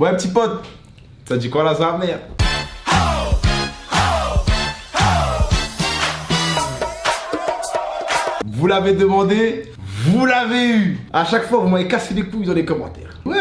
Ouais, petit pote, ça dit quoi là, sa mère? Vous l'avez demandé, vous l'avez eu. À chaque fois, vous m'avez cassé les couilles dans les commentaires. Ouais,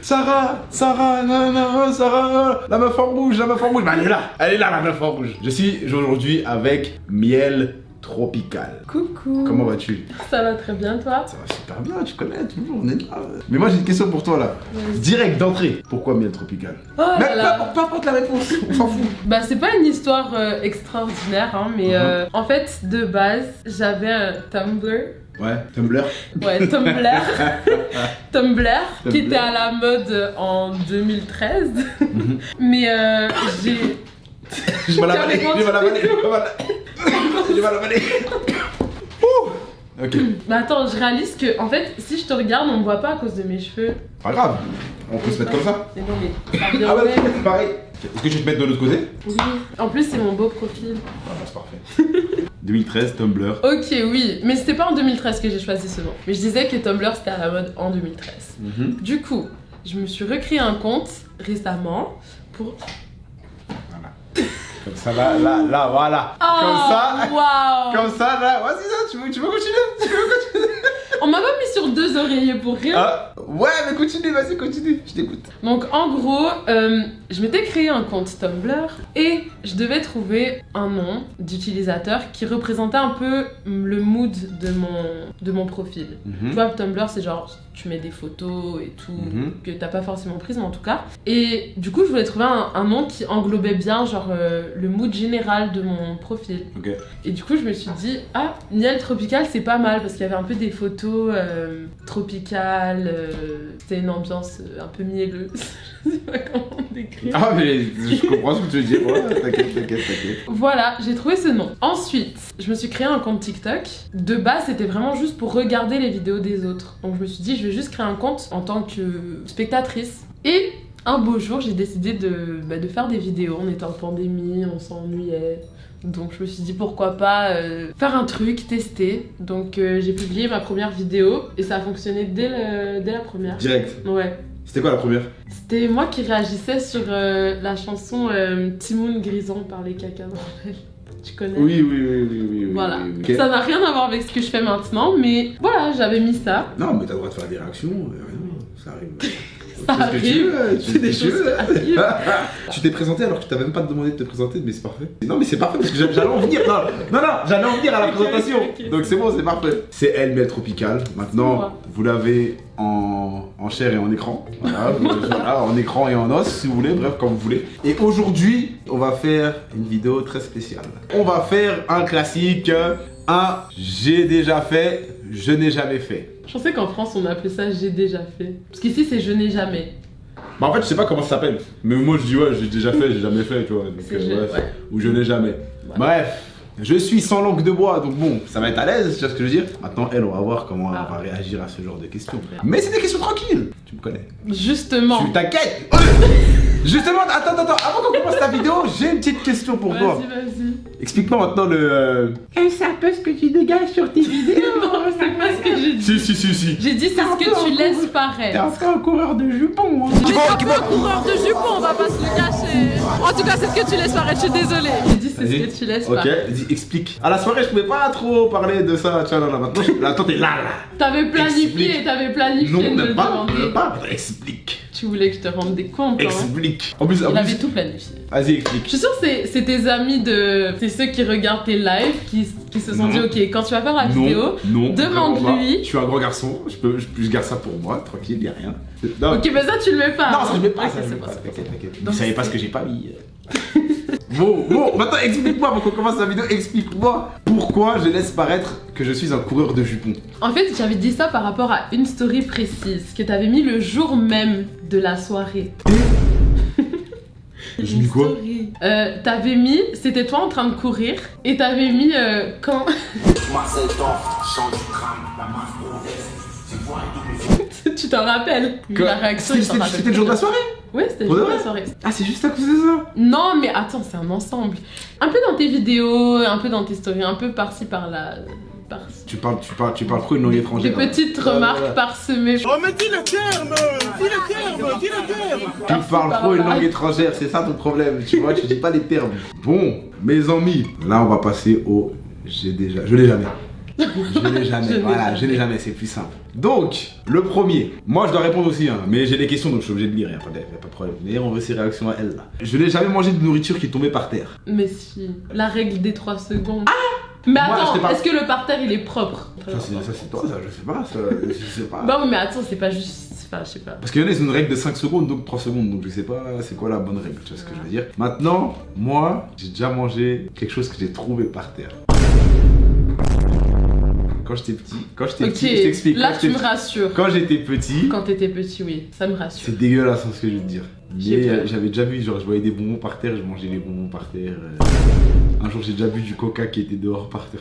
Sarah, la meuf en rouge, la meuf en rouge. Bah, elle est là, la meuf en rouge. Je suis aujourd'hui avec Miel Tropical. Coucou. Comment vas-tu? Ça va très bien, toi? Ça va super bien, tu connais, toujours, on est là. Mais moi, j'ai une question pour toi là. Oui. Direct d'entrée. Pourquoi Miel Tropical? Oh là Mais là. peu importe la réponse, on s'en fout. Bah, c'est pas une histoire extraordinaire, hein, mais en fait, de base, j'avais un Tumblr. Ouais, Tumblr. Ouais, Tumblr. Tumblr, qui était à la mode en 2013. Mais j'ai. Je vais la valer, je vais la valer, je vais la valer. Ok. Bah attends, je réalise que, en fait, si je te regarde, on me voit pas à cause de mes cheveux. Pas grave, on peut se mettre comme ça. Mais non, mais ça revient Ah au bah même. c'est pareil. Est-ce que je vais te mettre de l'autre côté? Oui. En plus, c'est mon beau profil. Ah bah c'est parfait. 2013, Tumblr. Ok, oui, mais c'était pas en 2013 que j'ai choisi ce nom. Mais je disais que Tumblr c'était à la mode en 2013. Du coup, je me suis recréé un compte récemment pour. Voilà. Comme ça, là, voilà. Oh, comme ça, waouh. comme ça, là. Vas-y, ça, tu veux continuer? On m'a pas mis sur 2 oreillers pour rien. Ah, ouais, mais continue, vas-y, continue, je t'écoute. Donc en gros, je m'étais créé un compte Tumblr et je devais trouver un nom d'utilisateur qui représentait un peu le mood de mon profil. Tu vois, Tumblr c'est genre tu mets des photos et tout que t'as pas forcément prises, mais en tout cas. Et du coup, je voulais trouver un nom qui englobait bien genre le mood général de mon profil. Ok. Et du coup, je me suis dit, ah, Miel Tropical, c'est pas mal parce qu'il y avait un peu des photos tropicales, c'était une ambiance un peu mielleuse. Je sais pas comment décrire. Ah, mais je comprends ce que tu veux dire. Ouais, t'inquiète. Voilà, j'ai trouvé ce nom. Ensuite, je me suis créé un compte TikTok. De base, c'était vraiment juste pour regarder les vidéos des autres. Donc, je me suis dit, je vais juste créer un compte en tant que spectatrice. Et un beau jour, j'ai décidé de faire des vidéos. On était en pandémie, on s'ennuyait. Donc je me suis dit pourquoi pas faire un truc, tester. Donc j'ai publié ma première vidéo et ça a fonctionné dès la première. Direct. Ouais. C'était quoi la première? C'était moi qui réagissais sur la chanson Timoun Grison par les Caca Bordel. Tu connais? Oui. Voilà. Ok. Ça n'a rien à voir avec ce que je fais maintenant, mais voilà, j'avais mis ça. Non, mais t'as le droit de faire des réactions. Ça arrive. Ça Tu fais ce que tu arrive. veux, tu C'est fais des ce que tu choses veux. qui arrivent. Tu t'es présenté alors que je t'avais même pas demandé de te présenter, mais c'est parfait. Non, mais c'est parfait parce que j'allais en venir. Non, j'allais en venir à la présentation. ok. Donc c'est bon, c'est parfait. C'est elle, Miel Tropical. Maintenant, moi. vous l'avez en chair et en écran. Voilà, en écran et en os, si vous voulez, bref, comme vous voulez. Et aujourd'hui, on va faire une vidéo très spéciale. On va faire un classique, un j'ai déjà fait, je n'ai jamais fait. Je pensais qu'en France on appelait ça j'ai déjà fait. Parce qu'ici c'est je n'ai jamais. Bah en fait je sais pas comment ça s'appelle, mais moi je dis ouais j'ai déjà fait, j'ai jamais fait tu vois, donc, C'est bref, ouais. ou je n'ai jamais. Bref, je suis sans langue de bois donc bon, ça va être à l'aise, tu vois ce que je veux dire. Maintenant elle on va voir comment elle va réagir à ce genre de questions. Mais c'est des questions tranquilles, tu me connais. Justement. Tu t'inquiètes. Justement, attends, avant qu'on commence ta vidéo, j'ai une petite question pour toi. Vas-y. Explique-moi maintenant le... C'est un peu ce que tu dégages sur tes vidéos. Non, c'est pas ce que j'ai dit. Si. J'ai dit c'est ce que tu laisses paraître. T'es un peu un coureur de jupons. Hein. Mais t'es un peu un coureur de jupons, on va pas se le cacher. En tout cas, c'est ce que tu laisses paraître, je suis désolée. J'ai dit c'est Vas-y. ce que tu laisses Ok, paraître. vas-y, explique. À la soirée, je pouvais pas trop parler de ça, tu vois, là, maintenant, attends, t'es là. T'avais planifié Non, de me même pas, demander. explique. Tu voulais que je te rende des comptes, hein. Explique. En plus, Il avait tout planifié. vas-y, explique. Je suis sûre que c'est tes amis de... C'est ceux qui regardent tes lives qui se sont Non. dit ok, quand tu vas faire la vidéo, non, demande-lui. vraiment pas. Je suis un grand garçon, je garde ça pour moi, tranquille, y'a rien. Non, Ok, mais ça tu le mets pas. non, hein. ça je mets pas, Ok, ça je c'est mets bon, pas, c'est bon. t'inquiète. Vous Donc, savez pas ce que j'ai pas mis. Bon, maintenant explique-moi, avant qu'on commence la vidéo, explique-moi pourquoi je laisse paraître que je suis un coureur de jupons. En fait, j'avais dit ça par rapport à une story précise que t'avais mis le jour même de la soirée. J'ai mis quoi? Story. T'avais mis, c'était toi en train de courir et t'avais mis quand. Tu t'en rappelles? Vu la réaction, il s'en rappelle. C'était le jour de la soirée? Oui, c'était le Pour de jour de la vrai? soirée. Ah, c'est juste à cause de ça? Non, mais attends, c'est un ensemble. Un peu dans tes vidéos, un peu dans tes stories, un peu par-ci par-là. parsemées. Tu parles trop une langue étrangère. Des petites remarques parsemées. Oh mais dis le terme. Tu parles trop une langue étrangère, c'est ça ton problème. Tu vois, tu dis pas les termes. Bon, mes amis, là on va passer au je l'ai jamais. Je l'ai jamais, c'est plus simple. Donc, le premier, moi je dois répondre aussi, hein, mais j'ai des questions donc je suis obligé de lire, y'a pas de problème. Mais on veut ses réactions à elle là. Je n'ai jamais mangé de nourriture qui est tombée par terre. Mais si, la règle des 3 secondes. Mais attends, est-ce que le parterre il est propre? Ça c'est toi, ça, je sais pas. Bah oui, mais attends, c'est pas juste. Enfin, je sais pas. Parce qu'il y en a, ils ont une règle de 5 secondes, donc 3 secondes, donc je sais pas c'est quoi la bonne règle, tu vois ce que je veux dire. Maintenant, moi, j'ai déjà mangé quelque chose que j'ai trouvé par terre. Quand j'étais petit, je t'explique. Là, tu me rassures. Quand j'étais petit. Quand t'étais petit, oui, ça me rassure. C'est dégueulasse hein, ce que je veux te dire. Mais j'avais déjà vu, genre, je voyais des bonbons par terre, je mangeais les bonbons par terre. Un jour, j'ai déjà bu du coca qui était dehors par terre.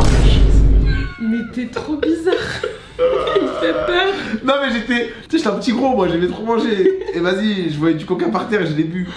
Mais t'es trop bizarre. Il fait peur. Non, mais j'étais un petit gros, moi, j'aimais trop manger. Et vas-y, je voyais du coca par terre et je l'ai bu.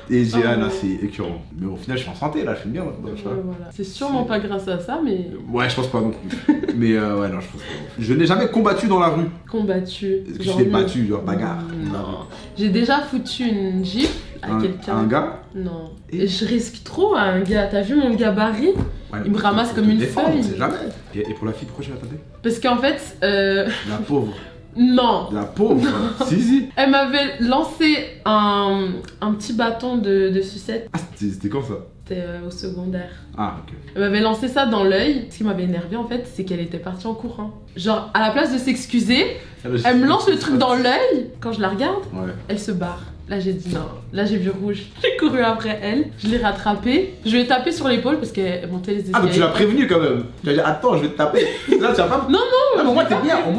Et j'ai là, c'est écœurant. Mais au final, je suis en santé, là, je suis bien maintenant. Voilà. C'est sûrement pas grâce à ça, mais. Ouais, je pense pas non plus. Mais ouais, non, je pense pas. Je n'ai jamais combattu dans la rue. Combattu. Est-ce que je t'ai battu, genre bagarre? Non. J'ai déjà foutu une gifle à quelqu'un. Un gars? Non. Et je risque trop à un gars. T'as vu mon gabarit? Ouais, il me ramasse comme une feuille. On sait jamais. Et pour la fille, pourquoi tu l'attendais? Parce qu'en fait. La pauvre. Non. La pauvre. Si. Elle m'avait lancé un petit bâton de sucette. Ah, c'était quand ça? C'était au secondaire. Ah, ok. Elle m'avait lancé ça dans l'œil. Ce qui m'avait énervé en fait, c'est qu'elle était partie en courant. Genre, à la place de s'excuser, elle me lance le truc dans l'œil. Quand je la regarde, elle se barre. Là j'ai dit non, là j'ai vu rouge. J'ai couru après elle, je l'ai rattrapée, je lui ai tapé sur l'épaule parce qu'elle montait les escaliers. Ah mais tu l'as prévenu quand même. Tu as dit attends je vais te taper. Là tu vas pas. Non mais au moins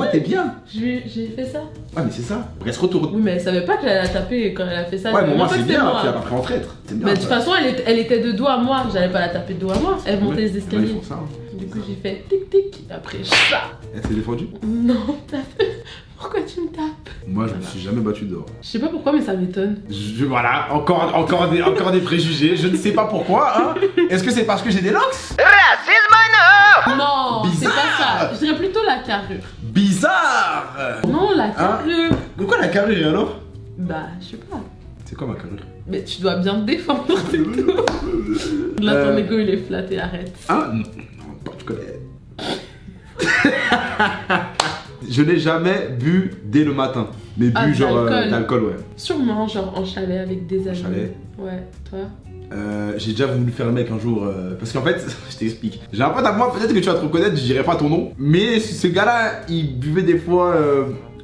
t'es bien, J'ai fait ça. Ouais mais c'est ça, elle se retourne. Oui mais elle savait pas que j'allais la taper quand elle a fait ça. Ouais mais moi c'est bien, tu l'as pas pris en traître. Mais de toute façon elle était de dos à moi, j'allais pas la taper de dos à moi. Elle montait les escaliers. Ils font ça. Du coup j'ai fait tic tic, après ça. Elle s'est défendue? Non, pourquoi tu me tapes? Moi je me suis jamais battu dehors. Je sais pas pourquoi mais ça m'étonne. Voilà, encore des préjugés, je ne sais pas pourquoi hein. Est-ce que c'est parce que j'ai des locks? Non, c'est pas ça. Je dirais plutôt la carrure. Bizarre. Non, la carrure. De quoi la carrure alors? Bah, je sais pas. C'est quoi ma carrure? Mais tu dois bien te défendre, c'est tout. Là, ton ego il est flatté, arrête. Ah non, tu connais. Je n'ai jamais bu dès le matin. Mais bu genre d'alcool, ouais. Sûrement, genre en chalet avec des amis. En chalet? Ouais, toi? J'ai déjà voulu faire le mec un jour, parce qu'en fait, je t'explique. J'ai un pote à moi, peut-être que tu vas te reconnaître, je dirais pas ton nom. Mais ce gars-là, il buvait des fois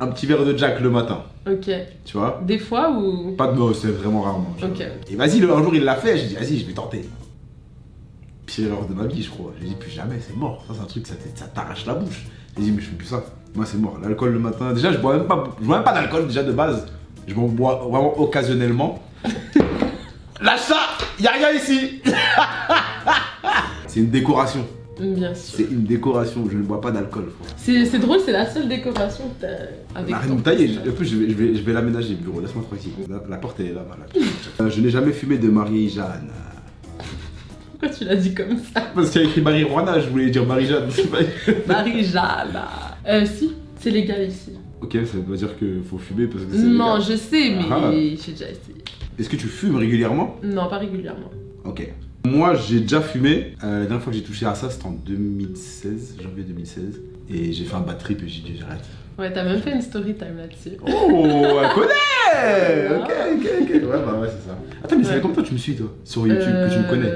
un petit verre de Jack le matin. Ok. Tu vois? Des fois ou? Pas de mots, c'est vraiment rarement. Ok. Et vas-y, un jour il l'a fait, j'ai dit vas-y, je vais tenter. Pire erreur de ma vie, je crois. J'ai dit plus jamais, c'est mort. Ça, c'est un truc, ça t'arrache la bouche. J'ai dit mais je fais plus ça. Moi, c'est mort. L'alcool le matin, déjà, je bois même pas d'alcool déjà de base. Je m'en bois vraiment occasionnellement. Lâche ça, y a rien ici. C'est une décoration. Bien sûr. C'est une décoration, je ne bois pas d'alcool. C'est drôle, c'est la seule décoration que t'as avec Arrête de me tailler, en plus je vais l'aménager le bureau, laisse-moi tranquille. La porte elle est là-bas. Je n'ai jamais fumé de Marie-Jeanne. Pourquoi tu l'as dit comme ça? Parce qu'il y a écrit Marie-Juana, je voulais dire Marie-Jeanne. Marie-Jeanne. Si, c'est légal ici. Ok, ça veut dire qu'il faut fumer parce que c'est non, légal. Je sais, mais j'ai déjà essayé. Est-ce que tu fumes régulièrement? Non, pas régulièrement. Ok. Moi, j'ai déjà fumé. La dernière fois que j'ai touché à ça, c'était en 2016, janvier 2016. Et j'ai fait un bad trip et j'ai dit j'arrête. Ouais, t'as même fait une story time là-dessus. Oh, elle connaît. Ok. Ouais, bah ouais, c'est ça. Attends, mais ça fait combien de temps que tu me suis, toi? Sur YouTube, que tu me connais?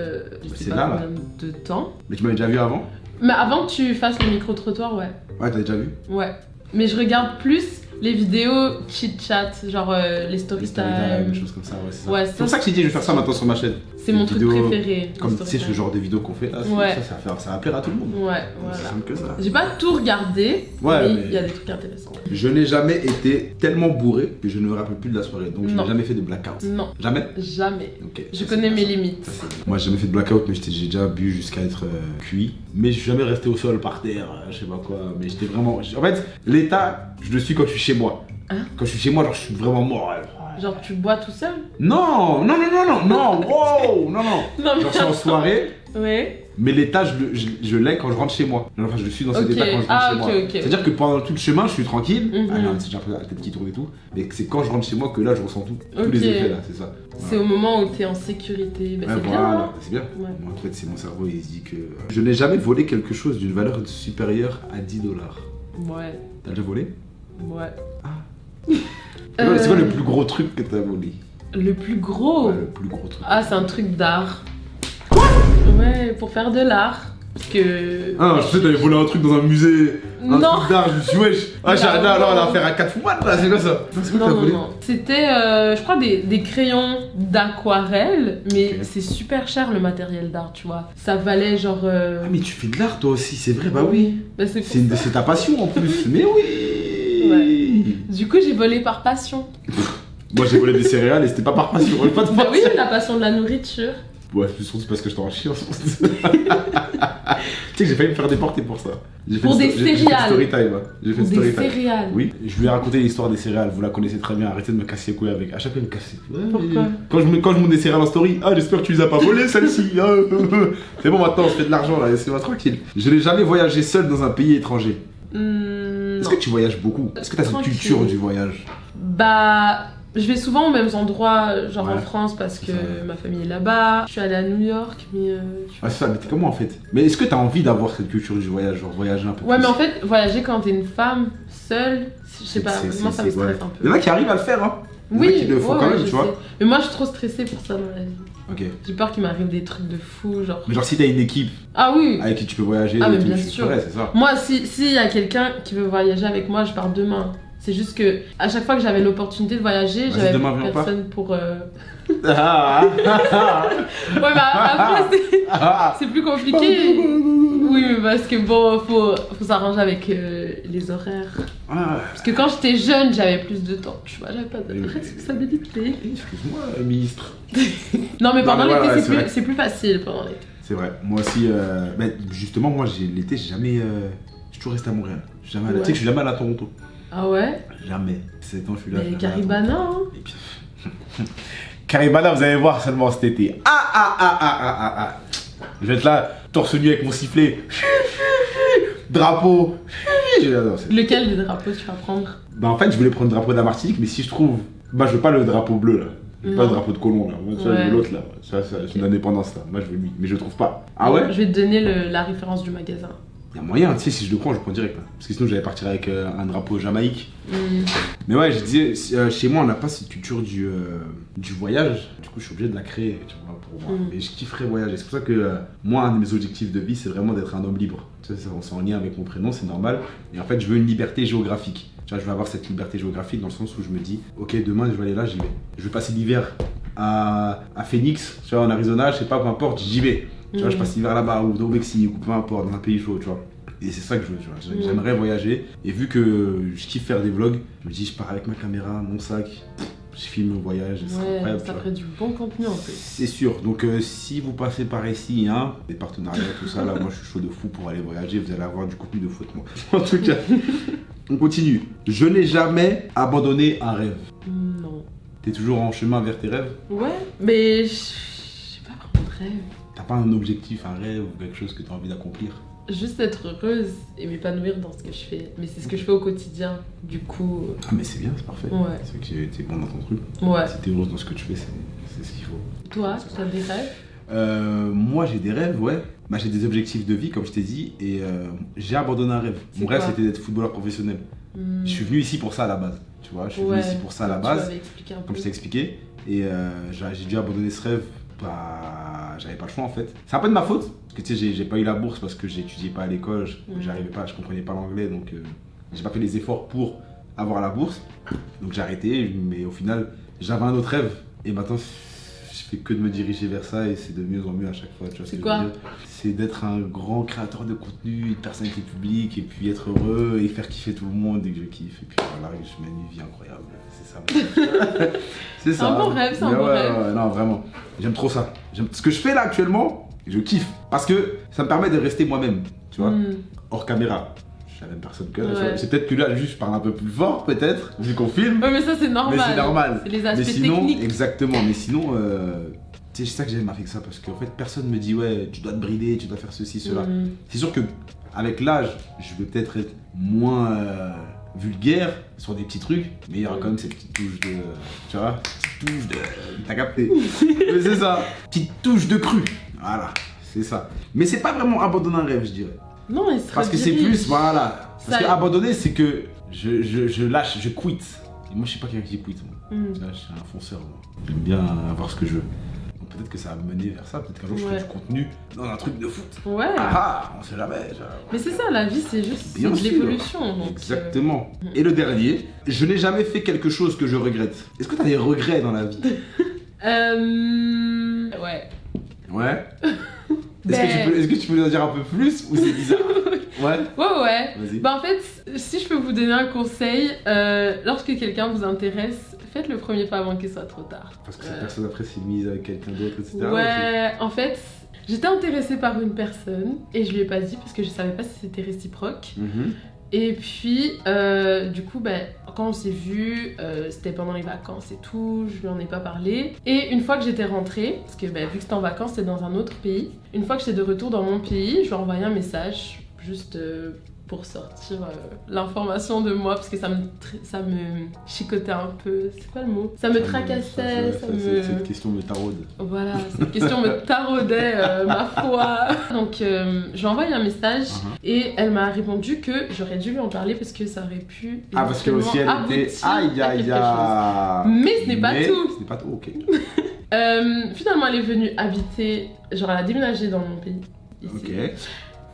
C'est là. Combien de temps? Mais tu m'avais déjà vu avant? Mais avant que tu fasses le micro-trottoir, ouais. Ouais, t'as déjà vu? Ouais. Mais je regarde plus les vidéos chit-chat, genre les story time, des choses comme ça, ouais, c'est ça. Ouais, c'est pour ça que j'ai dit je vais faire ça maintenant sur ma chaîne. C'est mon truc préféré. Comme tu sais, ce genre de vidéos qu'on fait là, ouais. ça va plaire à tout le monde. Ouais, voilà. C'est simple que ça. J'ai pas tout regardé, mais il y a des trucs intéressants. Je n'ai jamais été tellement bourré que je ne me rappelle plus de la soirée, donc je n'ai jamais fait de blackout. Non. Jamais? Jamais. Ok. Je connais mes limites. Moi j'ai jamais fait de blackout, mais j'ai déjà bu jusqu'à être cuit. Mais je suis jamais resté au sol par terre, je sais pas quoi. Mais j'étais vraiment. En fait, l'état, je le suis quand je suis chez moi. Hein? Quand je suis chez moi, genre je suis vraiment mort. Genre tu bois tout seul? Non, wow, non. Non, Genre je suis en soirée, Ouais. Mais l'état, je l'ai quand je rentre chez moi. Enfin, je suis dans cet Ok. état quand je rentre Ah, chez ok, moi. ok. C'est-à-dire que pendant tout le chemin, je suis tranquille. Mhm. Ah non, c'est déjà un peu la tête qui tourne et tout. Mais c'est quand je rentre chez moi que là, je ressens tout. Tous Ok. les effets là, c'est ça. C'est au moment où t'es en sécurité. Bah, Ouais, c'est bien. voilà, hein. c'est bien. Ouais. Moi, en fait, c'est mon cerveau, il se dit que je n'ai jamais volé quelque chose d'une valeur supérieure à 10 $. Ouais. T'as déjà volé? Ouais. C'est quoi le plus gros truc que t'as volé? Le plus gros. Ouais, le plus gros truc. Ah, c'est un truc d'art. Ouais, pour faire de l'art. Parce que. Ah, je sais, t'avais volé un truc dans un musée, un Non. truc d'art, je me suis dit, wesh. Ah, j'ai Non. là, on a affaire à 4 fouades là, c'est quoi ça? C'est quoi que Non, t'as non, volé? non. C'était, je crois, des crayons d'aquarelle, mais Ok. c'est super cher le matériel d'art, tu vois. Ça valait genre. Ah, mais tu fais de l'art toi aussi, c'est vrai, bah oui. Bah, c'est pour C'est ça. c'est ta passion en plus, mais oui. Ouais. Du coup, j'ai volé par passion. Moi j'ai volé des céréales et c'était pas par passion, pas de Bah oui, passion. la passion de la nourriture. Ouais, je suis parce que je t'en rends chier en ce moment. Tu sais que j'ai failli me faire déporter pour ça. J'ai Pour fait des j'ai fait céréales. story time, ouais. J'ai fait Pour des story time. céréales. Oui, je lui ai raconté l'histoire des céréales, vous la connaissez très bien, arrêtez de me casser les couilles avec. À chaque fois, il me casse les couilles. Pourquoi Quand je monte des céréales en story, ah, j'espère que tu les as pas volées celles-ci. Ah, c'est bon, maintenant, on se fait de l'argent là, laissez-moi tranquille. Je n'ai jamais voyagé seul dans un pays étranger. Est-ce Non. que tu voyages beaucoup? Est-ce que tu as cette Tranquille. culture du voyage? Bah, je vais souvent aux mêmes endroits, genre Ouais, en France parce que c'est ça. ma famille est là-bas. Je suis allée à New York, mais. Ah, c'est ça, mais t'es comment en fait? Mais est-ce que t'as envie d'avoir cette culture du voyage, genre voyager un peu Ouais, plus? mais en fait, voyager quand t'es une femme seule, je sais pas, moi ça me stresse un Il y en peu. a qui arrivent à le faire, hein. Il y en a Oui, qui le font ouais, quand ouais, même, je tu vois. sais. Mais moi je suis trop stressée pour ça dans la vie. Ok. J'ai peur qu'il m'arrive des trucs de fou, genre. Mais genre, si t'as une équipe Ah oui! avec qui tu peux voyager, Ah, mais et tout, bien tu sûr. ferais, c'est ça. Moi, si y a quelqu'un qui veut voyager avec moi, je pars demain. C'est juste que à chaque fois que j'avais l'opportunité de voyager, Vas-y, j'avais demain, viens, on part. personne pour. Ah, Ouais, bah après c'est plus compliqué. Oui, mais parce que bon, faut s'arranger avec les horaires. ah. Parce que quand j'étais jeune, j'avais plus de temps, tu vois, j'avais pas de Oui, oui. responsabilité. Excuse-moi, ministre. Non, mais Non, pendant mais l'été, voilà, c'est c'est vrai. c'est plus facile pendant l'été. C'est vrai. Moi aussi, justement, moi, l'été, j'ai jamais. J'ai toujours resté à Montréal. Je suis jamais allé- Ouais. Tu sais que je suis jamais allé à Toronto. Ah ouais? Jamais. 7 ans, je suis là. Mais je suis jamais allé à Caribana, hein? Toronto. Et puis- Caribana, vous allez voir seulement cet été. Ah. Je vais être là, torse nu avec mon sifflet. Drapeau. J'adore. Lequel des drapeaux tu vas prendre? Bah, en fait, je voulais prendre le drapeau de la Martinique, mais si je trouve. Bah, je veux pas le drapeau bleu là. Je veux pas Non. le drapeau de colon là. Moi, tu vois, je veux Ouais. l'autre là. Ça, c'est une indépendance là. Moi, je veux lui. Mais je le trouve pas. Ah ouais? Je vais te donner la référence du magasin. Il y a moyen, tu sais, si je le prends, je le prends direct là. Parce que sinon, j'allais partir avec un drapeau Jamaïque. Hmm. Mais ouais, je disais, chez moi, on n'a pas cette culture du voyage. Du coup, je suis obligé de la créer, tu vois, pour moi. Mm. Mais je kifferais voyager. C'est pour ça que moi, un de mes objectifs de vie, c'est vraiment d'être un homme libre. Tu sais, c'est en lien avec mon prénom, c'est normal. Et en fait, je veux une liberté géographique. Tu vois, je veux avoir cette liberté géographique dans le sens où je me dis, ok, demain, je vais aller là, j'y vais. Je vais passer l'hiver à Phoenix, tu vois, en Arizona, je sais pas, peu importe, j'y vais. Tu vois, je passe l'hiver là-bas, ou au Mexique, ou peu importe, dans un pays chaud, tu vois. Et c'est ça que je veux, tu vois. J'aimerais voyager. Et vu que je kiffe faire des vlogs, je me dis, je pars avec ma caméra, mon sac, je filme mon voyage, c'est Ouais, incroyable. ça tu vois. ferait du bon contenu en plus. C'est sûr. Donc, si vous passez par ici, hein, des partenariats, tout ça, là, moi, je suis chaud de fou pour aller voyager. Vous allez avoir du contenu de fou de moi. En tout cas, on continue. Je n'ai jamais abandonné un rêve. Non. T'es toujours en chemin vers tes rêves. Ouais, mais j'ai pas vraiment de rêve. T'as pas un objectif, un rêve ou quelque chose que t'as envie d'accomplir. Juste être heureuse et m'épanouir dans ce que je fais. Mais c'est ce que je fais au quotidien. Du coup, Ah, mais c'est bien, c'est parfait. Ouais. C'est que t'es bon dans ton truc. ouais. Si t'es heureuse dans ce que tu fais, c'est ce qu'il faut. Toi, tu as des rêves? Moi, j'ai des rêves, ouais. Bah, j'ai des objectifs de vie, comme je t'ai dit, et j'ai abandonné un rêve. C'est Mon rêve, quoi c'était d'être footballeur professionnel. Hmm. Je suis venu ici pour ça à la base. Tu vois, je suis venu Ouais, ici pour ça à la tu base, m'avais expliqué un peu. comme je t'ai expliqué. Et j'ai dû abandonner ce rêve. Bah, j'avais pas le choix en fait. C'est un peu de ma faute. Parce que tu sais, j'ai pas eu la bourse parce que j'étudiais pas à l'école, j'arrivais pas, je comprenais pas l'anglais, donc j'ai pas fait les efforts pour avoir la bourse. Donc j'ai arrêté, mais au final, j'avais un autre rêve. Et maintenant, je fais que de me diriger vers ça et c'est de mieux en mieux à chaque fois. Tu vois ce C'est que je veux quoi? dire. C'est d'être un grand créateur de contenu, une personnalité publique, et puis être heureux et faire kiffer tout le monde et que je kiffe. Et puis voilà, je mène une vie incroyable. C'est ça. C'est ça. un bon rêve, c'est un Mais bon ouais, rêve. ouais, non, vraiment. J'aime trop ça. Ce que je fais là actuellement, je kiffe. Parce que ça me permet de rester moi-même, tu vois, Hmm. hors caméra. Je suis la même personne que là. Ouais. C'est peut-être que là, juste, je parle un peu plus fort, peut-être, vu qu'on filme. Ouais, mais ça c'est normal. Mais c'est normal. C'est les Mais aspects sinon, techniques. exactement. Mais sinon, tu C'est ça que j'aime avec ça, parce qu'en fait, personne me dit, ouais, tu dois te brider, tu dois faire ceci, cela. C'est sûr que avec l'âge, je vais peut-être être moins vulgaire sur des petits trucs, mais il y aura quand même cette petite touche de. Tu vois, petite touche de. T'as capté. Mais c'est ça. Petite touche de cru. Voilà, c'est ça. Mais c'est pas vraiment abandonner un rêve, je dirais. Non, il sera Parce que c'est plus, voilà. Parce Ça- que abandonner, c'est que je lâche, je quitte. Et moi, je suis pas quelqu'un qui quitte, moi. Tu vois, je suis un fonceur, moi. J'aime bien avoir ce que je veux. Donc peut-être que ça va me mener vers ça. Peut-être qu'un jour, je ferai Ouais. du contenu dans un truc de foot. Ouais. Ah, on sait jamais. genre. Mais c'est ça, la vie, c'est juste Bien de sûr. l'évolution. donc, Exactement. Et le dernier, je n'ai jamais fait quelque chose que je regrette. Est-ce que tu as des regrets dans la vie? Ouais. Ouais. Ben- Est-ce que tu peux nous en dire un peu plus ou c'est bizarre? Ouais. Ouais. Vas-y. Bah en fait, si je peux vous donner un conseil, lorsque quelqu'un vous intéresse, faites le premier pas avant qu'il soit trop tard. Parce que cette personne après s'est mise avec quelqu'un d'autre, etc. Ouais, en fait, j'étais intéressée par une personne et je lui ai pas dit parce que je savais pas si c'était réciproque. Mhm. Et puis, du coup, bah, quand on s'est vu, c'était pendant les vacances et tout, je lui en ai pas parlé. Et une fois que j'étais rentrée, parce que bah, vu que c'était en vacances, c'était dans un autre pays, une fois que j'étais de retour dans mon pays, je lui ai envoyé un message, juste pour sortir l'information de moi, parce que ça me chicotait un peu, c'est quoi le mot? Ça me tracassait, ça me... Cette question me taraude. Voilà, cette question me taraudait, ma foi. Donc, je lui ai envoyé un message et elle m'a répondu que j'aurais dû lui en parler parce que ça aurait pu. Ah, parce que aussi elle était. Aïe, aïe, aïe. Mais ce n'est pas tout. Ce n'est pas tout, ok. Finalement, elle est venue habiter, genre, elle a déménagé dans mon pays. Ici. Ok.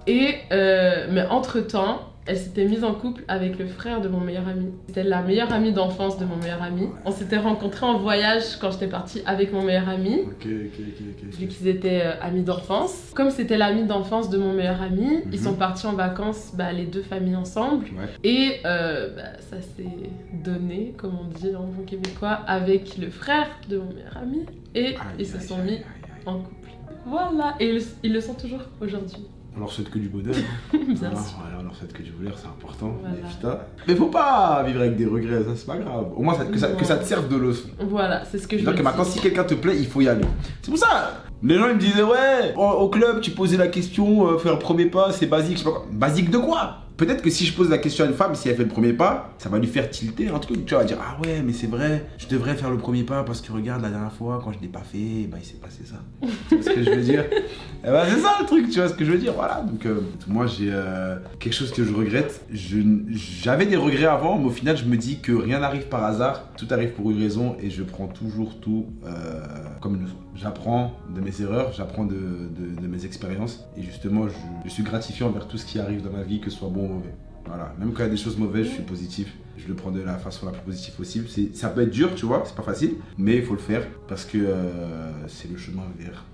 Et, mais entre-temps, elle s'était mise en couple avec le frère de mon meilleur ami. C'était la meilleure amie d'enfance de mon meilleur ami. On s'était rencontrés en voyage quand j'étais partie avec mon meilleur ami. Ok. Vu qu'ils étaient amis d'enfance. Comme c'était l'ami d'enfance de mon meilleur ami, ils sont partis en vacances, bah, les deux familles ensemble. Ouais. Et bah, ça s'est donné, comme on dit en bon québécois, avec le frère de mon meilleur ami. Et ils se sont mis en couple. Voilà, et ils le sont toujours aujourd'hui. On leur souhaite que du bonheur. Bien Voilà, sûr. on leur souhaite que du bonheur, c'est important. Voilà. Mais putain. Mais faut pas vivre avec des regrets, ça c'est pas grave. Au moins que ça te serve de leçon. Voilà, c'est ce que je Donc veux dire. maintenant, si quelqu'un te plaît, il faut y aller. C'est pour ça. Les gens ils me disaient, ouais, au club, tu posais la question, faire le premier pas, c'est basique, je sais pas quoi. Basique de quoi? Peut-être que si je pose la question à une femme, si elle fait le premier pas, ça va lui faire tilter un truc. Tu vas dire, ah ouais, mais c'est vrai, je devrais faire le premier pas parce que regarde, la dernière fois, quand je l'ai pas fait, bah il s'est passé ça. Tu vois ce que je veux dire? Eh ben, c'est ça le truc, tu vois ce que je veux dire? Voilà. Donc, moi, j'ai quelque chose que je regrette. J'avais des regrets avant, mais au final, je me dis que rien n'arrive par hasard, tout arrive pour une raison et je prends toujours tout comme une leçon. J'apprends de mes erreurs, j'apprends de mes expériences et justement, je suis gratifié envers tout ce qui arrive dans ma vie, que ce soit bon ou mauvais. Voilà, même quand il y a des choses mauvaises, je suis positif. Je le prends de la façon la plus positive possible. Ça peut être dur, tu vois, c'est pas facile, mais il faut le faire parce que c'est le chemin vers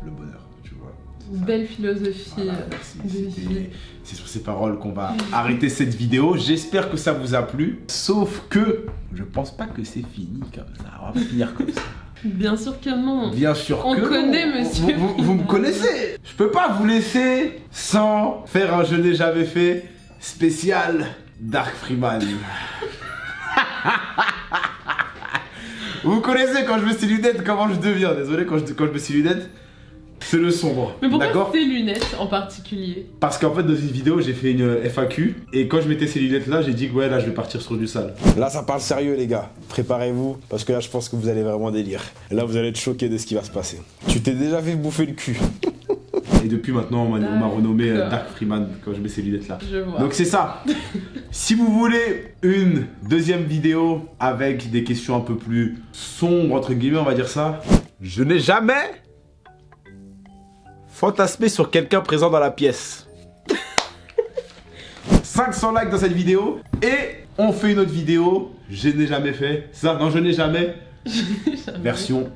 le bonheur, tu vois. Belle philosophie Voilà, merci. de vie. C'est sur ces paroles qu'on va arrêter cette vidéo. J'espère que ça vous a plu. Sauf que je pense pas que c'est fini comme ça. On va pas finir comme ça. Bien sûr que non. Bien sûr On que connaît non. monsieur. Vous me connaissez. Je peux pas vous laisser sans faire un je n'ai jamais fait spécial Dark Freeman. Vous connaissez quand je mets ces lunettes comment je deviens. Désolé, quand je mets ces lunettes, c'est le sombre. Mais pourquoi D'accord? ces lunettes en particulier? Parce qu'en fait, dans une vidéo, j'ai fait une FAQ. Et quand je mettais ces lunettes-là, j'ai dit que ouais, là, je vais partir sur du sale. Là, ça parle sérieux, les gars. Préparez-vous, parce que là, je pense que vous allez vraiment délire. Et là, vous allez être choqués de ce qui va se passer. Tu t'es déjà fait bouffer le cul. Et depuis maintenant, on m'a renommé Dark Freeman quand je mets ces lunettes-là. Je vois. Donc c'est ça. Si vous voulez une deuxième vidéo avec des questions un peu plus sombres, entre guillemets, on va dire ça. Je n'ai jamais fantasmé sur quelqu'un présent dans la pièce. 500 likes dans cette vidéo et on fait une autre vidéo. Je n'ai jamais fait ça. Non, je n'ai jamais. Version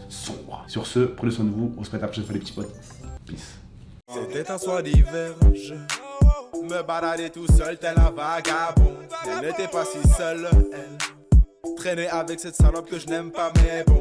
sombre. Sur ce, prenez soin de vous. On se met à la prochaine fois les petits potes. Peace. C'était un soir d'hiver, je me baladais tout seul tel un vagabond. Elle n'était pas si seule, elle traînait avec cette salope que je n'aime pas mais bon.